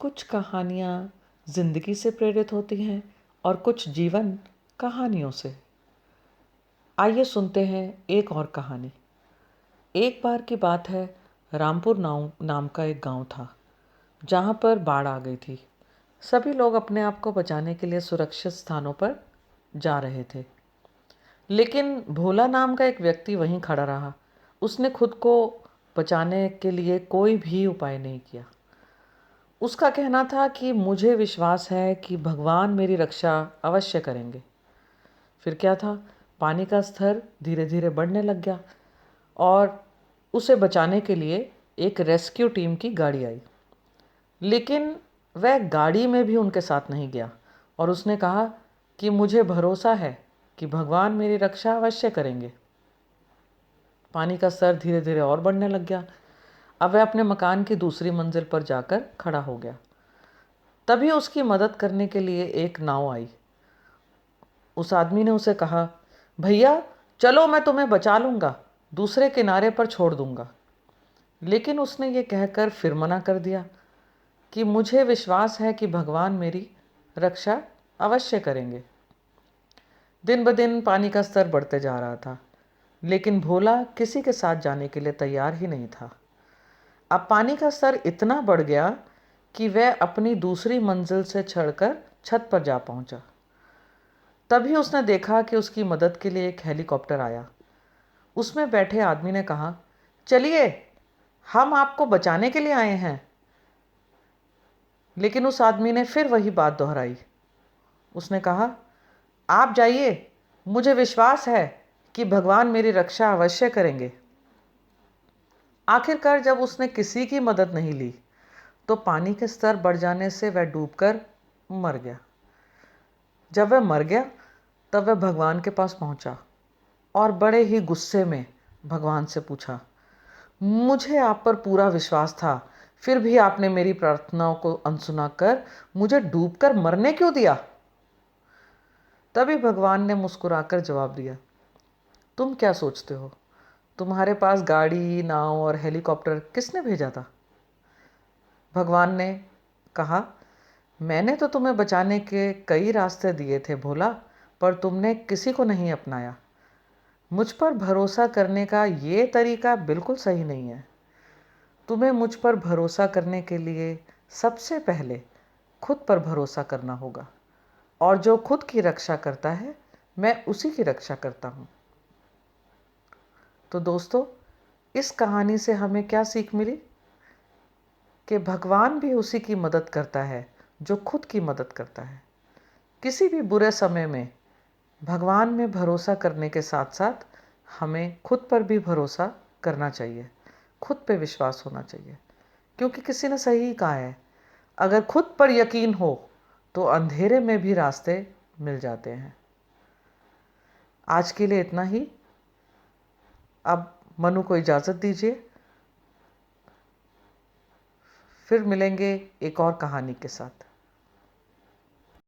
कुछ कहानियाँ जिंदगी से प्रेरित होती हैं और कुछ जीवन कहानियों से। आइए सुनते हैं एक और कहानी। एक बार की बात है, रामपुर नाम का एक गांव था जहां पर बाढ़ आ गई थी। सभी लोग अपने आप को बचाने के लिए सुरक्षित स्थानों पर जा रहे थे, लेकिन भोला नाम का एक व्यक्ति वहीं खड़ा रहा। उसने खुद को बचाने के लिए कोई भी उपाय नहीं किया। उसका कहना था कि मुझे विश्वास है कि भगवान मेरी रक्षा अवश्य करेंगे। फिर क्या था, पानी का स्तर धीरे धीरे बढ़ने लग गया और उसे बचाने के लिए एक रेस्क्यू टीम की गाड़ी आई। लेकिन वह गाड़ी में भी उनके साथ नहीं गया और उसने कहा कि मुझे भरोसा है कि भगवान मेरी रक्षा अवश्य करेंगे। पानी का स्तर धीरे धीरे और बढ़ने लग गया। अब वह अपने मकान की दूसरी मंजिल पर जाकर खड़ा हो गया। तभी उसकी मदद करने के लिए एक नाव आई। उस आदमी ने उसे कहा, भैया चलो, मैं तुम्हें बचा लूँगा, दूसरे किनारे पर छोड़ दूँगा। लेकिन उसने ये कहकर फिर मना कर दिया कि मुझे विश्वास है कि भगवान मेरी रक्षा अवश्य करेंगे। दिन ब दिन पानी का स्तर बढ़ते जा रहा था, लेकिन भोला किसी के साथ जाने के लिए तैयार ही नहीं था। अब पानी का स्तर इतना बढ़ गया कि वह अपनी दूसरी मंजिल से चढ़कर छत पर जा पहुंचा। तभी उसने देखा कि उसकी मदद के लिए एक हेलीकॉप्टर आया। उसमें बैठे आदमी ने कहा, चलिए, हम आपको बचाने के लिए आए हैं। लेकिन उस आदमी ने फिर वही बात दोहराई। उसने कहा, आप जाइए, मुझे विश्वास है कि भगवान मेरी रक्षा अवश्य करेंगे। आखिरकार जब उसने किसी की मदद नहीं ली तो पानी के स्तर बढ़ जाने से वह डूबकर मर गया। जब वह मर गया तब वह भगवान के पास पहुंचा और बड़े ही गुस्से में भगवान से पूछा, मुझे आप पर पूरा विश्वास था, फिर भी आपने मेरी प्रार्थनाओं को अनसुना कर मुझे डूबकर मरने क्यों दिया? तभी भगवान ने मुस्कुराकर जवाब दिया, तुम क्या सोचते हो, तुम्हारे पास गाड़ी, नाव और हेलीकॉप्टर किसने भेजा था? भगवान ने कहा, मैंने तो तुम्हें बचाने के कई रास्ते दिए थे भोला, पर तुमने किसी को नहीं अपनाया। मुझ पर भरोसा करने का ये तरीका बिल्कुल सही नहीं है। तुम्हें मुझ पर भरोसा करने के लिए सबसे पहले खुद पर भरोसा करना होगा, और जो खुद की रक्षा करता है मैं उसी की रक्षा करता हूँ। तो दोस्तों, इस कहानी से हमें क्या सीख मिली? कि भगवान भी उसी की मदद करता है जो खुद की मदद करता है। किसी भी बुरे समय में भगवान में भरोसा करने के साथ साथ हमें खुद पर भी भरोसा करना चाहिए, खुद पे विश्वास होना चाहिए। क्योंकि किसी ने सही कहा है, अगर खुद पर यकीन हो तो अंधेरे में भी रास्ते मिल जाते हैं। आज के लिए इतना ही। अब मनु को इजाज़त दीजिए, फिर मिलेंगे एक और कहानी के साथ।